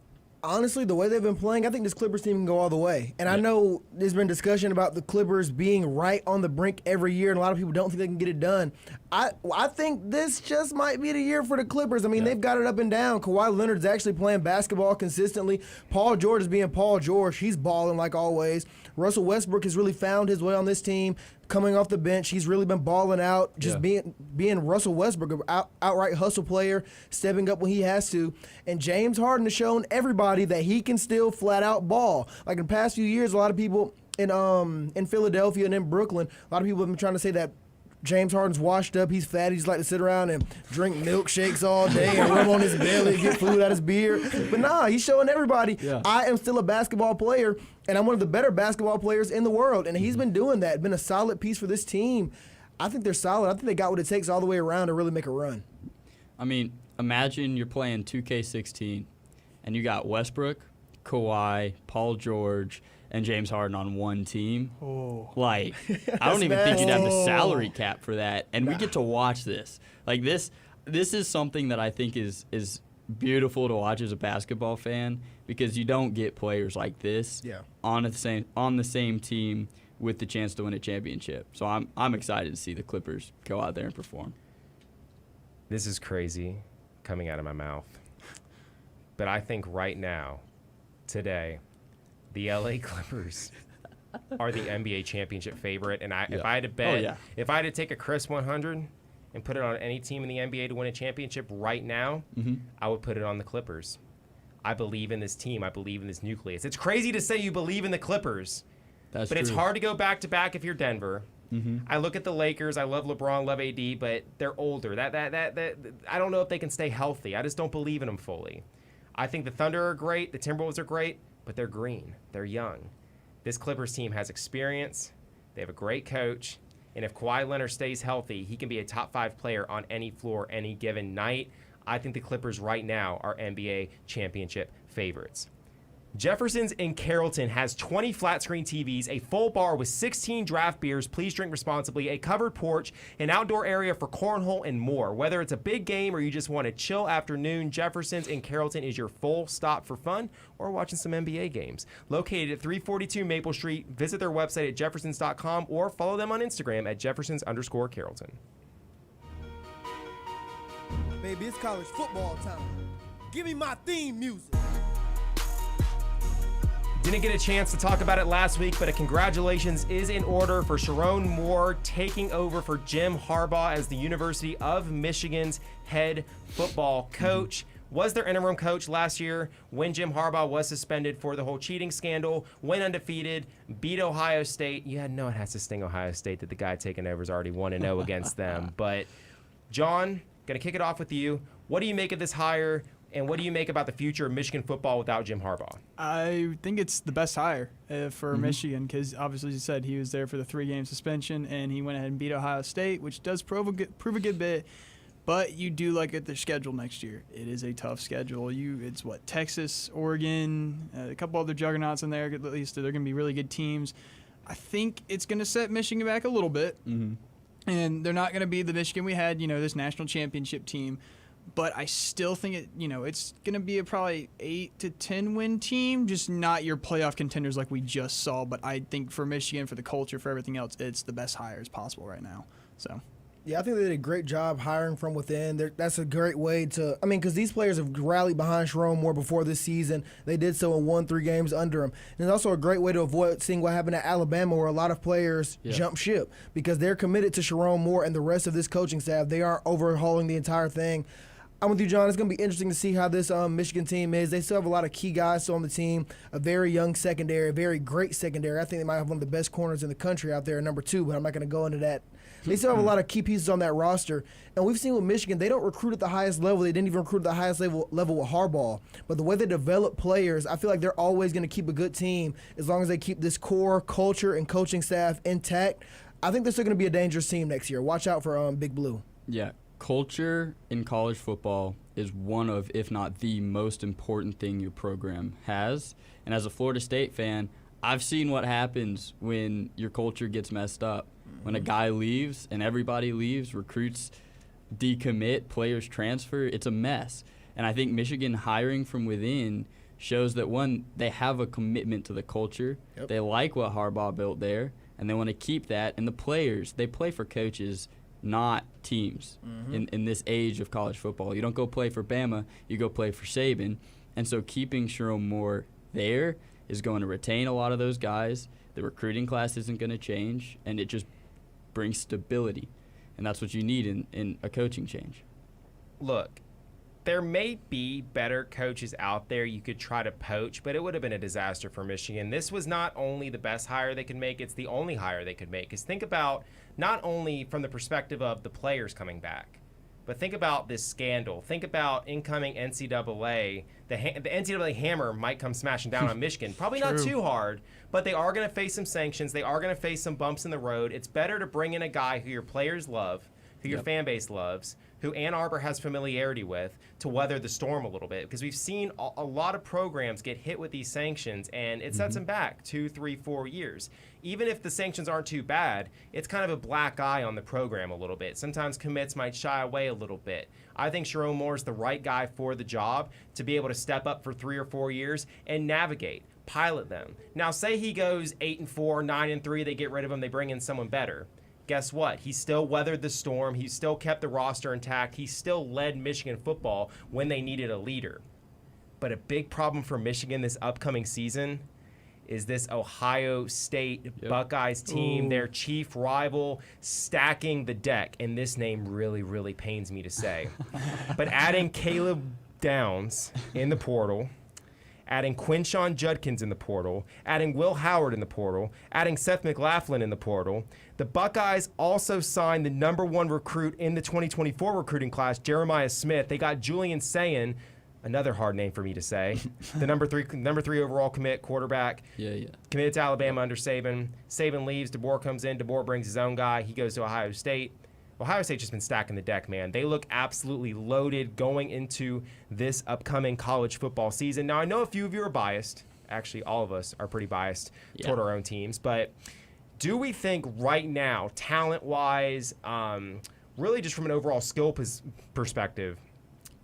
Honestly, the way they've been playing, I think this Clippers team can go all the way. And I know there's been discussion about the Clippers being right on the brink every year, and a lot of people don't think they can get it done. I think this just might be the year for the Clippers. I mean, they've got it up and down. Kawhi Leonard's actually playing basketball consistently. Paul George is being Paul George. He's balling like always. Russell Westbrook has really found his way on this team. Coming off the bench, he's really been balling out, just being Russell Westbrook, an outright hustle player, stepping up when he has to. And James Harden has shown everybody that he can still flat out ball. Like in the past few years, a lot of people in Philadelphia and in Brooklyn, a lot of people have been trying to say that James Harden's washed up, he's fat, he just like to sit around and drink milkshakes all day and rub on his belly and get food out his beard. But nah, he's showing everybody, I am still a basketball player, and I'm one of the better basketball players in the world. And he's been doing that, been a solid piece for this team. I think they're solid. I think they got what it takes all the way around to really make a run. I mean, imagine you're playing 2K16, and you got Westbrook, Kawhi, Paul George, and James Harden on one team. Like, I don't even think you'd have the salary cap for that. And we get to watch this. Like, this is something that I think is beautiful to watch as a basketball fan, because you don't get players like this on the same team with the chance to win a championship. So I'm excited to see the Clippers go out there and perform. This is crazy coming out of my mouth. But I think right now, today, the LA Clippers are the NBA championship favorite. And if I had to bet, if I had to take a crisp 100 and put it on any team in the NBA to win a championship right now, I would put it on the Clippers. I believe in this team. I believe in this nucleus. It's crazy to say you believe in the Clippers, but it's hard to go back-to-back if you're Denver. I look at the Lakers. I love LeBron, love AD, but they're older. That I don't know if they can stay healthy. I just don't believe in them fully. I think the Thunder are great. The Timberwolves are great, but they're green. They're young. This Clippers team has experience. They have a great coach. And if Kawhi Leonard stays healthy, he can be a top 5 player on any floor any given night. I think the Clippers right now are NBA championship favorites. Jefferson's in Carrollton has 20 flat screen TVs, a full bar with 16 draft beers, please drink responsibly, a covered porch, an outdoor area for cornhole, and more. Whether it's a big game or you just want a chill afternoon, Jefferson's in Carrollton is your full stop for fun or watching some NBA games. Located at 342 Maple Street, visit their website at jeffersons.com or follow them on Instagram at Jeffersons_Carrollton. Baby, it's college football time. Give me my theme music. Didn't get a chance to talk about it last week, but a congratulations is in order for Sherrone Moore taking over for Jim Harbaugh as the University of Michigan's head football coach. Was their interim coach last year when Jim Harbaugh was suspended for the whole cheating scandal, went undefeated, beat Ohio State. You know it has to sting Ohio State that the guy taking over is already 1-0 against them. But, John, going to kick it off with you. What do you make of this hire, and what do you make about the future of Michigan football without Jim Harbaugh? I think it's the best hire for Michigan because, obviously, as you said, he was there for the 3-game suspension, and he went ahead and beat Ohio State, which does prove a good bit. But you do look at their schedule next year. It is a tough schedule. It's Texas, Oregon, a couple other juggernauts in there. At least they're going to be really good teams. I think it's going to set Michigan back a little bit. And they're not going to be the Michigan we had, this national championship team. But I still think it's going to be a probably 8 to 10 win team, just not your playoff contenders like we just saw. But I think for Michigan, for the culture, for everything else, it's the best hires possible right now. So. Yeah, I think they did a great job hiring from within. That's a great way to – because these players have rallied behind Sherrone Moore before this season. They did so and won 3 games under him. And it's also a great way to avoid seeing what happened at Alabama where a lot of players jump ship because they're committed to Sherrone Moore and the rest of this coaching staff. They aren't overhauling the entire thing. I'm with you, John. It's going to be interesting to see how this Michigan team is. They still have a lot of key guys on the team, a very young secondary, a very great secondary. I think they might have one of the best corners in the country out there at number 2, but I'm not going to go into that. They still have a lot of key pieces on that roster. And we've seen with Michigan, they don't recruit at the highest level. They didn't even recruit at the highest level with Harbaugh. But the way they develop players, I feel like they're always going to keep a good team as long as they keep this core culture and coaching staff intact. I think they're still going to be a dangerous team next year. Watch out for Big Blue. Yeah, culture in college football is one of, if not the most important thing your program has. And as a Florida State fan, I've seen what happens when your culture gets messed up. When a guy leaves and everybody leaves, recruits decommit, players transfer, it's a mess. And I think Michigan hiring from within shows that, one, they have a commitment to the culture. Yep. They like what Harbaugh built there, and they want to keep that. And the players, they play for coaches, not teams in this age of college football. You don't go play for Bama, you go play for Saban. And so keeping Sherrone Moore there is going to retain a lot of those guys. The recruiting class isn't going to change, and it just brings stability. And that's what you need in a coaching change. Look, there may be better coaches out there you could try to poach, but it would have been a disaster for Michigan. This was not only the best hire they could make, it's the only hire they could make. Because think about not only from the perspective of the players coming back, but think about this scandal. Think about incoming NCAA. The NCAA hammer might come smashing down on Michigan. Probably not too hard, but they are going to face some sanctions. They are going to face some bumps in the road. It's better to bring in a guy who your players love, who your fan base loves, who Ann Arbor has familiarity with, to weather the storm a little bit. Because we've seen a lot of programs get hit with these sanctions, and it sets them back 2, 3, 4 years. Even if the sanctions aren't too bad, it's kind of a black eye on the program a little bit. Sometimes commits might shy away a little bit. I think Sherrone Moore is the right guy for the job to be able to step up for 3 or 4 years and navigate, pilot them. Now, say he goes 8-4, 9-3, they get rid of him, they bring in someone better. Guess what? He still weathered the storm. He still kept the roster intact. He still led Michigan football when they needed a leader. But a big problem for Michigan this upcoming season is this Ohio State Buckeyes team, their chief rival, stacking the deck. And this name really, really pains me to say. But adding Caleb Downs in the portal, adding Quinshon Judkins in the portal, adding Will Howard in the portal, adding Seth McLaughlin in the portal. The Buckeyes also signed the #1 recruit in the 2024 recruiting class, Jeremiah Smith. They got Julian Sayin, another hard name for me to say, the number three overall commit quarterback. Committed to Alabama under Saban. Saban leaves, DeBoer comes in, DeBoer brings his own guy. He goes to Ohio State. Ohio State's just been stacking the deck, man. They look absolutely loaded going into this upcoming college football season. Now, I know a few of you are biased. Actually, all of us are pretty biased toward our own teams. But do we think right now, talent-wise, really just from an overall skill perspective,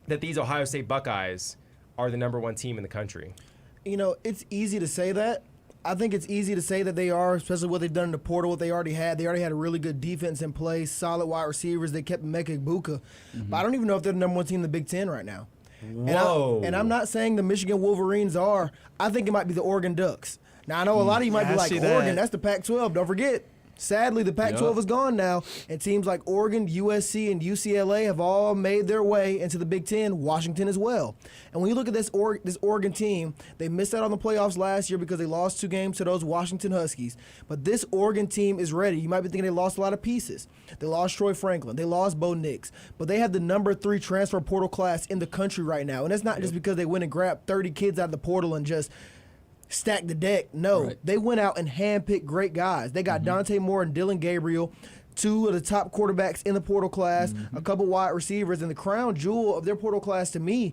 that these Ohio State Buckeyes are the #1 team in the country? It's easy to say that. I think it's easy to say that they are, especially what they've done in the portal, what they already had. They already had a really good defense in place, solid wide receivers. They kept Emeka Egbuka. But I don't even know if they're the #1 team in the Big Ten right now. Whoa. And I'm not saying the Michigan Wolverines are. I think it might be the Oregon Ducks. Now, I know a lot of you might be like, Oregon, that's the Pac-12. Don't forget. Sadly, the Pac-12 is gone now, and teams like Oregon, USC, and UCLA have all made their way into the Big Ten, Washington as well. And when you look at this Oregon team, they missed out on the playoffs last year because they lost 2 games to those Washington Huskies. But this Oregon team is ready. You might be thinking they lost a lot of pieces. They lost Troy Franklin. They lost Bo Nix. But they have the number 3 transfer portal class in the country right now. And it's not just because they went and grabbed 30 kids out of the portal and just stack the deck. No, they went out and handpicked great guys. They got Dante Moore and Dylan Gabriel, 2 of the top quarterbacks in the portal class, a couple wide receivers, and the crown jewel of their portal class to me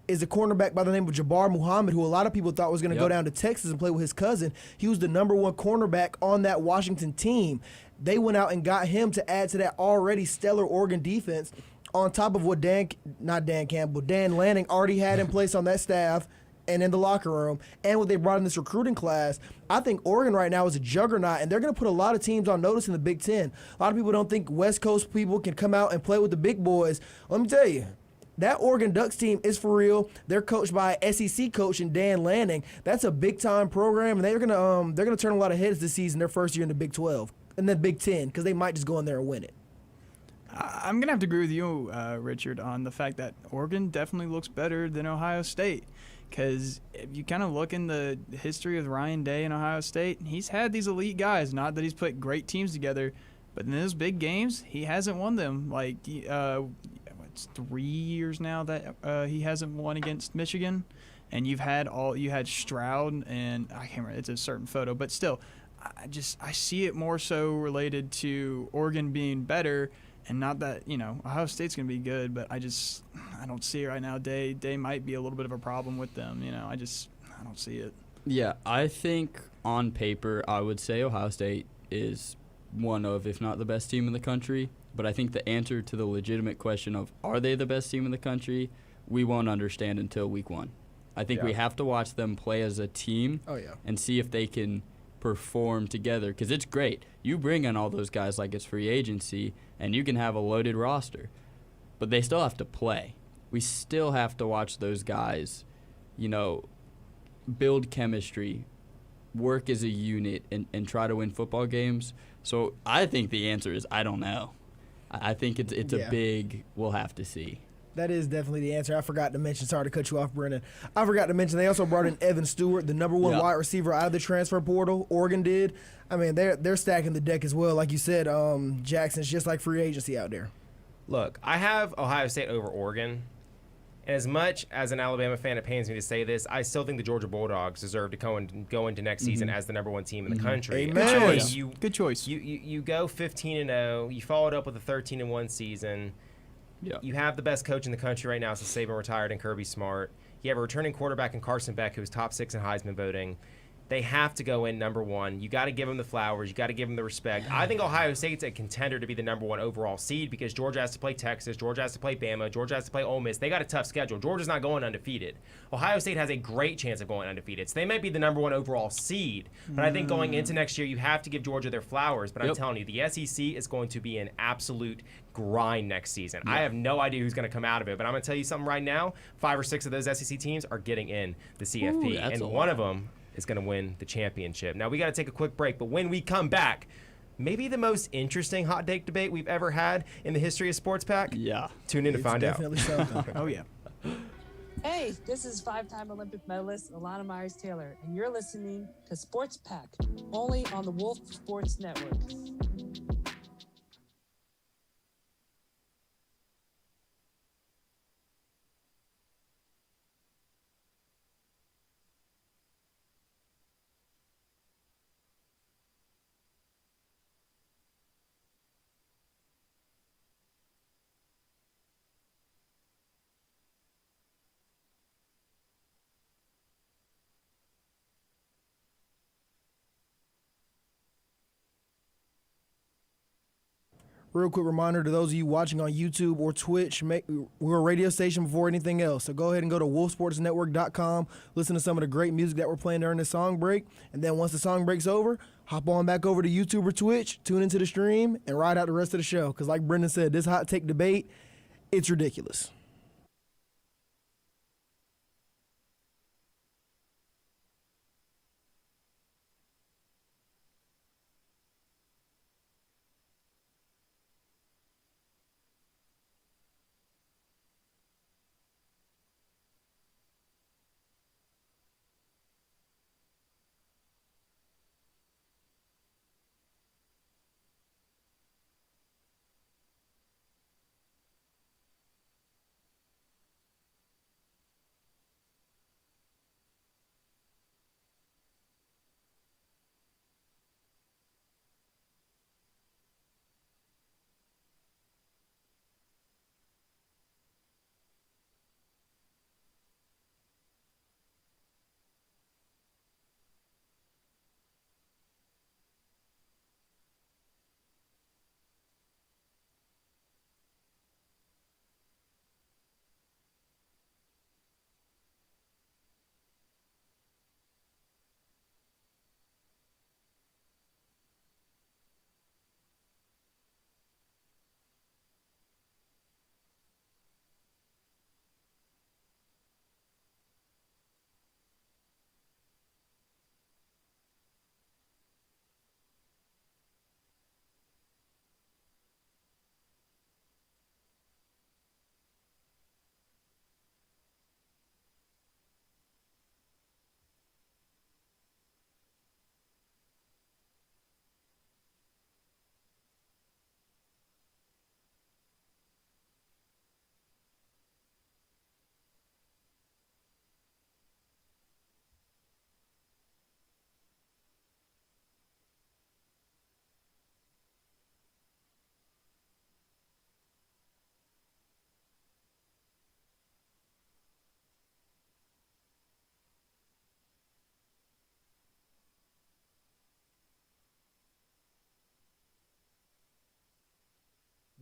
is a cornerback by the name of Jabbar Muhammad, who a lot of people thought was going to go down to Texas and play with his cousin. He was the number 1 cornerback on that Washington team. They went out and got him to add to that already stellar Oregon defense on top of what Dan Lanning already had in place on that staff and in the locker room, and what they brought in this recruiting class. I think Oregon right now is a juggernaut, and they're going to put a lot of teams on notice in the Big Ten. A lot of people don't think West Coast people can come out and play with the big boys. Let me tell you, that Oregon Ducks team is for real. They're coached by SEC coach in Dan Lanning. That's a big-time program, and they're gonna turn a lot of heads this season, their first year in the Big 12 and then Big 10, because they might just go in there and win it. I'm going to have to agree with you, Richard, on the fact that Oregon definitely looks better than Ohio State. Because if you kind of look in the history of Ryan Day in Ohio State, he's had these elite guys. Not that he's put great teams together, but in those big games, he hasn't won them. Like, it's 3 years now that he hasn't won against Michigan. And you had Stroud, and I can't remember, it's a certain photo, but still, I see it more so related to Oregon being better. And not that, Ohio State's going to be good, but I don't see it right now. Day might be a little bit of a problem with them. I don't see it. Yeah, I think on paper I would say Ohio State is one of, if not the best team in the country. But I think the answer to the legitimate question of are they the best team in the country, we won't understand until week 1. I think we have to watch them play as a team and see if they can perform together, because it's great. You bring in all those guys like it's free agency, and you can have a loaded roster, but they still have to play. We still have to watch those guys, build chemistry, work as a unit, and try to win football games. So I think the answer is I don't know. I think it's a big we'll have to see. That is definitely the answer. I forgot to mention, sorry to cut you off, Brennan. I forgot to mention they also brought in Evan Stewart, the number 1 wide receiver out of the transfer portal. Oregon did. I mean, they're stacking the deck as well. Like you said, Jackson's just like free agency out there. Look, I have Ohio State over Oregon. And as much as an Alabama fan it pains me to say this, I still think the Georgia Bulldogs deserve to go into next season as the number 1 team in the country. Amen. Good choice. You go 15-0. You followed up with a 13-1 season. Yeah. You have the best coach in the country right now since Saban retired, and Kirby Smart. You have a returning quarterback in Carson Beck, who's top 6 in Heisman voting. They have to go in number 1. You got to give them the flowers. You got to give them the respect. I think Ohio State's a contender to be the number 1 overall seed because Georgia has to play Texas, Georgia has to play Bama, Georgia has to play Ole Miss. They got a tough schedule. Georgia's not going undefeated. Ohio State has a great chance of going undefeated. So they might be the number 1 overall seed. But I think going into next year, you have to give Georgia their flowers. But I'm telling you, the SEC is going to be an absolute grind next season. I have no idea who's going to come out of it. But I'm going to tell you something right now. 5 or 6 of those SEC teams are getting in the CFP. And one of them is going to win the championship. Now, we got to take a quick break, but when we come back, maybe the most interesting hot take debate we've ever had in the history of Sports Pack. Yeah. Tune in to find out. Definitely something. Oh, yeah. Hey, this is 5-time Olympic medalist Alana Myers-Taylor, and you're listening to Sports Pack, only on the Wolf Sports Network. Real quick reminder to those of you watching on YouTube or Twitch, we're a radio station before anything else. So go ahead and go to wolfsportsnetwork.com, listen to some of the great music that we're playing during the song break. And then once the song break's over, hop on back over to YouTube or Twitch, tune into the stream, and ride out the rest of the show. Because like Brendan said, this hot take debate, it's ridiculous.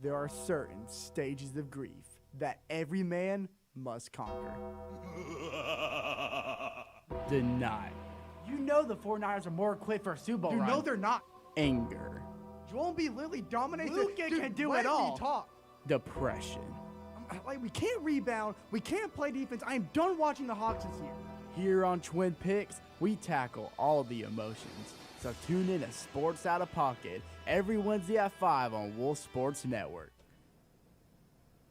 There are certain stages of grief that every man must conquer. Deny. You know the 49ers are more equipped for a Super Bowl run. No, they're not. Anger. Joel B. Lilly dominates Luke can do it all. Talk. Depression. Like, we can't rebound. We can't play defense. I am done watching the Hawks this year. Here on Twin Picks, we tackle all the emotions. So tune in to Sports Out of Pocket every Wednesday at 5 on Wolf Sports Network.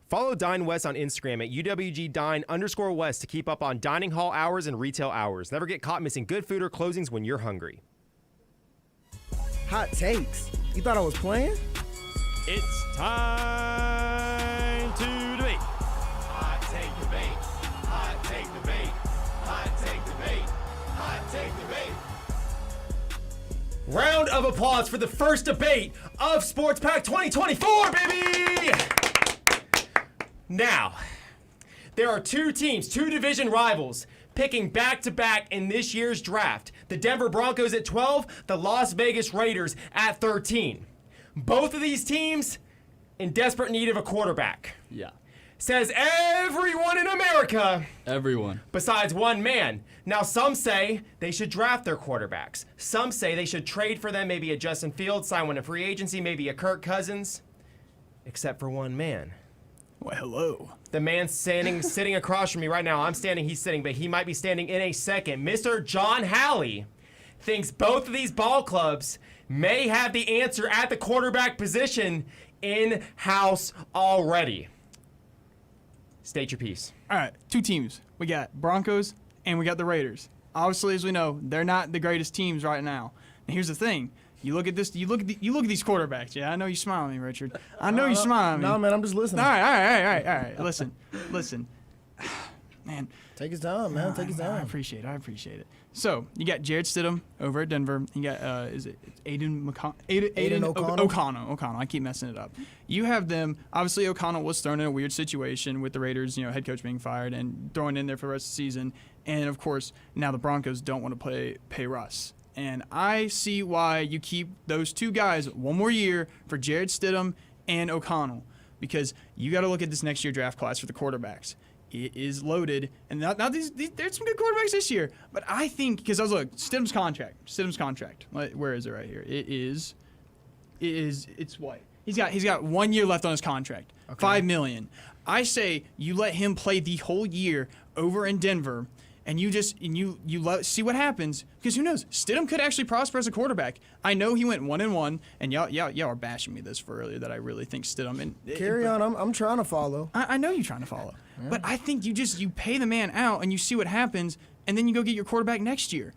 Follow Dine West on Instagram at UWGDine_West to keep up on dining hall hours and retail hours. Never get caught missing good food or closings when you're hungry. Hot takes. You thought I was playing? It's time to debate. Hot take debate. Hot take debate. Hot take debate. Hot take debate. Round of applause for the first debate of Sports Pack 2024, baby! Now, there are two teams, two division rivals, picking back-to-back in this year's draft. The Denver Broncos at 12, the Las Vegas Raiders at 13. Both of these teams in desperate need of a quarterback. Yeah. Says everyone in America. Everyone. Besides one man. Now, some say they should draft their quarterbacks. Some say they should trade for them, maybe a Justin Fields, sign one in free agency, maybe a Kirk Cousins. Except for one man. Well, hello. The man sitting across from me right now. I'm standing, he's sitting, but he might be standing in a second. Mr. John Halley thinks both of these ball clubs may have the answer at the quarterback position in-house already. State your piece. All right, two teams. We got Broncos and we got the Raiders. Obviously, as we know, they're not the greatest teams right now. And here's the thing. You look at this. You look at these quarterbacks. Yeah, I know you smile at me, Richard. I know you smile at me. No, man, I'm just listening. All right. Listen. Man. Take his time, man. Take his time. I appreciate it. So you got Jared Stidham over at Denver. You got Aiden O'Connell. I keep messing it up. You have them. Obviously, O'Connell was thrown in a weird situation with the Raiders. Head coach being fired and thrown in there for the rest of the season. And of course, now the Broncos don't want to pay Russ. And I see why you keep those two guys one more year for Jared Stidham and O'Connell, because you got to look at this next year draft class for the quarterbacks. It is loaded, and not there's some good quarterbacks this year. But I think because I was Stidham's contract. Where is it right here? It's what he's got 1 year left on his contract. Okay. $5 million. I say you let him play the whole year over in Denver. And you see what happens, because who knows? Stidham could actually prosper as a quarterback. I know he went 1-1, and y'all are bashing me this for earlier that I really think Stidham. Carry on. I'm trying to follow. I know you're trying to follow, but I think you pay the man out and you see what happens, and then you go get your quarterback next year.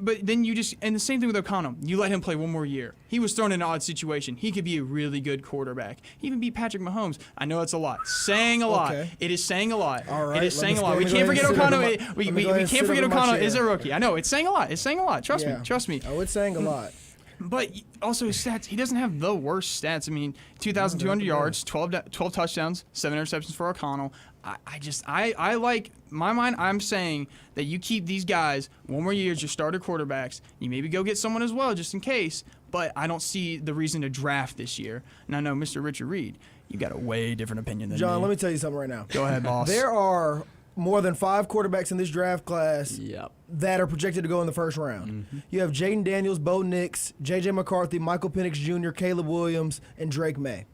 But then and the same thing with O'Connell. You let him play one more year. He was thrown in an odd situation. He could be a really good quarterback. He even beat Patrick Mahomes. I know it's a lot. Saying a lot. Okay. It is saying a lot. All right. It is saying a lot. We can't forget O'Connell. We can't forget O'Connell is a rookie. I know. It's saying a lot. Trust me. Oh, it's saying a lot. But also his stats, he doesn't have the worst stats. I mean, 2,200 yards, 12 touchdowns, 7 interceptions for O'Connell. I like, my mind, I'm saying that you keep these guys one more year as your starter quarterbacks. You maybe go get someone as well just in case, but I don't see the reason to draft this year. And I know, Mr. Richard Reed, you got a way different opinion than John, me. let me tell you something right now. Go ahead, boss. There are more than 5 quarterbacks in this draft class that are projected to go in the first round. Mm-hmm. You have Jaden Daniels, Bo Nix, J.J. McCarthy, Michael Penix Jr., Caleb Williams, and Drake May.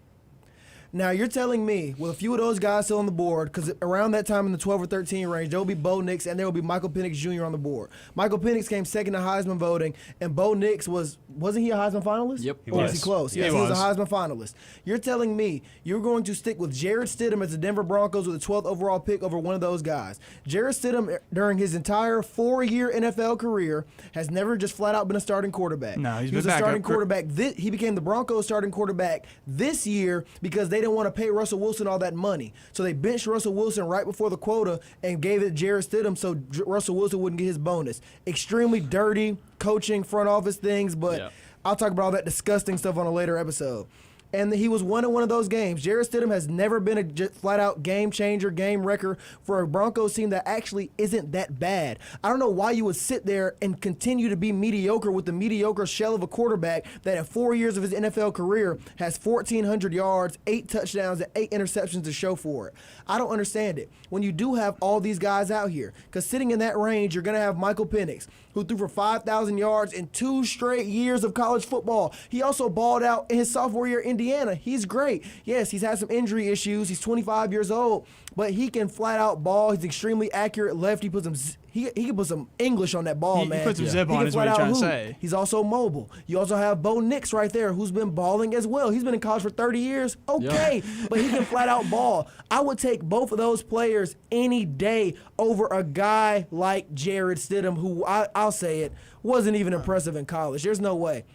Now, you're telling me, with a few of those guys still on the board, because around that time in the 12 or 13 range, there will be Bo Nix and there will be Michael Penix Jr. on the board. Michael Penix came second to Heisman voting, and Bo Nix wasn't he a Heisman finalist? Yep. Or was he close? Yes, he was a Heisman finalist. You're telling me you're going to stick with Jared Stidham as the Denver Broncos with the 12th overall pick over one of those guys. Jared Stidham, during his entire 4-year NFL career, has never just flat out been a starting quarterback. No, he was a starting quarterback. He became the Broncos starting quarterback this year because they didn't want to pay Russell Wilson all that money. So they benched Russell Wilson right before the quota and gave it to Jared Stidham so Russell Wilson wouldn't get his bonus. Extremely dirty coaching, front office things, but I'll talk about all that disgusting stuff on a later episode. and he was one of those games. Jarrett Stidham has never been a flat-out game changer, game wrecker for a Broncos team that actually isn't that bad. I don't know why you would sit there and continue to be mediocre with the mediocre shell of a quarterback that in 4 years of his NFL career has 1,400 yards, 8 touchdowns, and 8 interceptions to show for it. I don't understand it. When you do have all these guys out here, because sitting in that range, you're going to have Michael Penix, who threw for 5,000 yards in 2 straight years of college football. He also balled out in his sophomore year at Indiana. He's great. Yes, he's had some injury issues. He's 25 years old, but he can flat out ball. He's extremely accurate left. He can put some English on that ball, man. He put some zip on is what you're trying to say. He's also mobile. You also have Bo Nix right there, who's been balling as well. He's been in college for 30 years. Okay, but he can flat out ball. I would take both of those players any day over a guy like Jarrett Stidham, who I'll say it, wasn't even impressive in college. There's no way.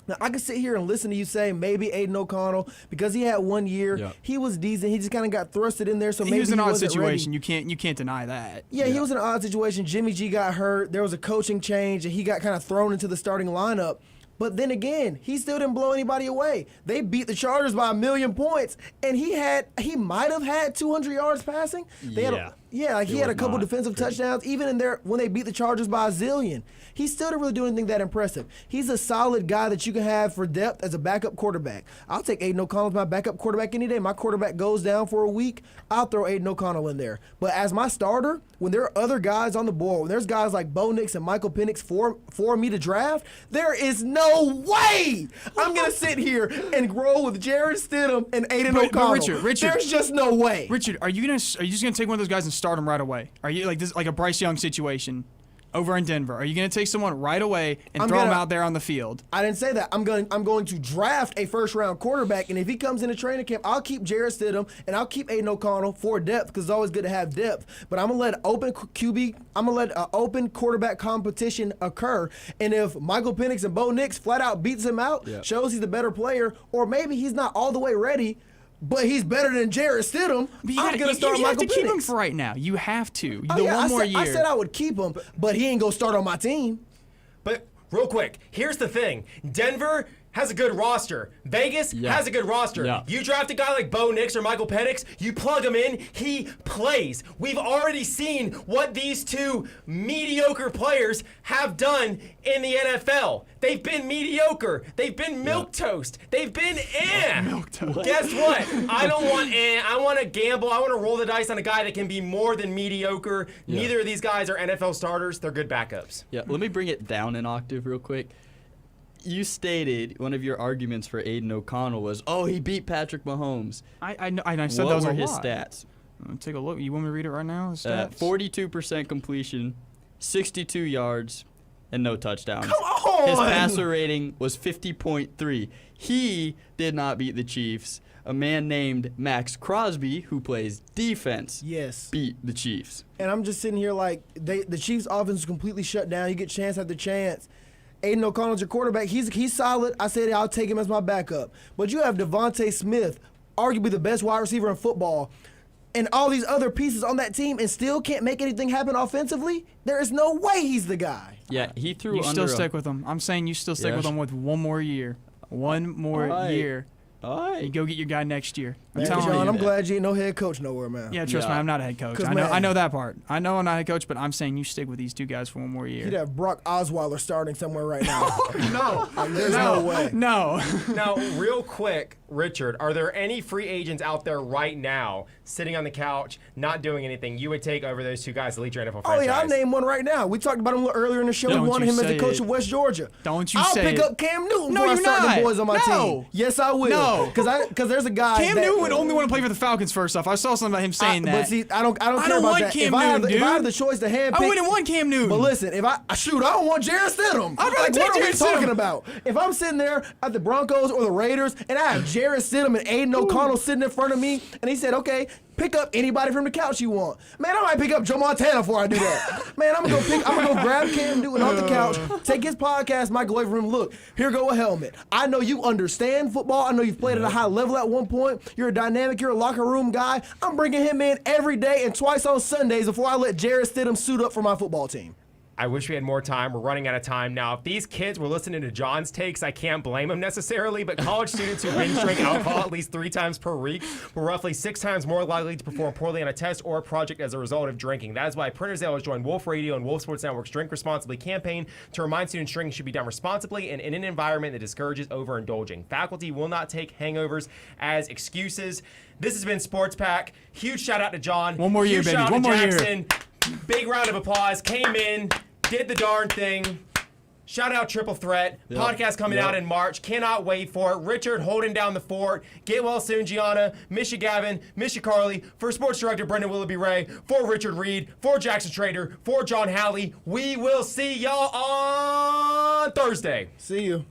Now, I could sit here and listen to you say maybe Aiden O'Connell, because he had 1 year. He was decent. He just kind of got thrusted in there, so maybe he was in an odd situation. Ready. You can't deny that. Yeah, he was in an odd situation. Jimmy G got hurt. There was a coaching change, and he got kind of thrown into the starting lineup. But then again, he still didn't blow anybody away. They beat the Chargers by 1,000,000 points, and he might have had 200 yards passing. He had a couple defensive touchdowns, even in there when they beat the Chargers by 1,000,000. He still didn't really do anything that impressive. He's a solid guy that you can have for depth as a backup quarterback. I'll take Aiden O'Connell as my backup quarterback any day. My quarterback goes down for a week, I'll throw Aiden O'Connell in there. But as my starter, when there are other guys on the board, when there's guys like Bo Nix and Michael Penix for me to draft, there is no way I'm going to sit here and roll with Jarrett Stidham and Aiden O'Connell. But Richard, there's just no way. Richard, are you just going to take one of those guys and start him right away? Are you like a Bryce Young situation over in Denver? Are you going to take someone right away and throw him out there on the field? I didn't say that. I'm going to draft a first-round quarterback, and if he comes into training camp, I'll keep Jarrett Stidham and I'll keep Aiden O'Connell for depth, because it's always good to have depth. But I'm gonna let open quarterback competition occur. And if Michael Penix and Bo Nix flat out beats him out, shows he's a better player, or maybe he's not all the way ready, but he's better than Jarrett Stidham, I'm going to start Michael Penix. You have to keep him for right now. You have to. One more year. I said I would keep him, but he ain't going to start on my team. But real quick, here's the thing. Denver has a good roster. Vegas has a good roster. Yeah. You draft a guy like Bo Nix or Michael Penix, you plug him in, he plays. We've already seen what these two mediocre players have done in the NFL. They've been mediocre. They've been milquetoast. They've been milquetoast. Guess what? I don't want I want to gamble. I want to roll the dice on a guy that can be more than mediocre. Yeah. Neither of these guys are NFL starters. They're good backups. Yeah, let me bring it down an octave real quick. You stated one of your arguments for Aiden O'Connell was, he beat Patrick Mahomes. I said that was what were a his lot. Stats? Take a look. You want me to read it right now? 42% completion, 62 yards, and no touchdowns. Come on! His passer rating was 50.3. He did not beat the Chiefs. A man named Max Crosby, who plays defense, beat the Chiefs. And I'm just sitting here like the Chiefs' offense is completely shut down. You get chance after chance. Aiden O'Connell's your quarterback. He's solid. I said I'll take him as my backup. But you have Devontae Smith, arguably the best wide receiver in football, and all these other pieces on that team, and still can't make anything happen offensively. There is no way he's the guy. Yeah, he threw. You still stick with him. I'm saying you still stick with him with one more year. One more year. All right. You go get your guy next year. I'm glad you ain't no head coach nowhere, man. Yeah, trust me, I'm not a head coach. I know that part. I know I'm not a head coach, but I'm saying you stick with these two guys for one more year. You'd have Brock Osweiler starting somewhere right now. No. There's no way. No. Now, real quick, Richard, are there any free agents out there right now sitting on the couch, not doing anything, you would take over those two guys to lead your NFL franchise? Oh, yeah, I'll name one right now. We talked about him a little earlier in the show. We wanted him as the coach of West Georgia. Don't you I'll say pick up Cam Newton No, before I you're start not. them boys on my team. Yes, I will. No. Because there's a guy Cam Newton would only want to play for the Falcons first off. I saw something about him saying that. But see, I don't care about want that. Cam If I Newton, have the choice to handpick, I wouldn't want Cam Newton. But listen, I don't want Jarrett Stidham. I'd rather take what are we Jarrett Stidham. talking about? If I'm sitting there at the Broncos or the Raiders and I have Jarrett Stidham and Aiden O'Connell sitting in front of me, and he said, okay, pick up anybody from the couch you want. Man, I might pick up Joe Montana before I do that. Man, I'm gonna go grab Cam Newton off the couch, take his podcast mic away from him. Look, here go a helmet. I know you understand football. I know you've played at a high level at one point. You're a dynamic. You're a locker room guy. I'm bringing him in every day and twice on Sundays before I let Jarrett Stidham suit up for my football team. I wish we had more time. We're running out of time now. If these kids were listening to John's takes, I can't blame them necessarily, but college students who binge drink alcohol at least 3 times per week were roughly 6 times more likely to perform poorly on a test or a project as a result of drinking. That is why Printers Ale has joined Wolf Radio and Wolf Sports Network's Drink Responsibly campaign to remind students drinking should be done responsibly and in an environment that discourages overindulging. Faculty will not take hangovers as excuses. This has been Sports Pack. Huge shout out to John. One more year, Huge baby. shout out One to more Jackson. year. Big round of applause. Came in, did the darn thing. Shout out Triple Threat. Yep. Podcast coming out in March. Cannot wait for it. Richard holding down the fort. Get well soon, Gianna. Miss you, Gavin. Miss you, Carly. For Sports Director Brendan Willoughby Ray. For Richard Reed. For Jackson Trader. For John Halley. We will see y'all on Thursday. See you.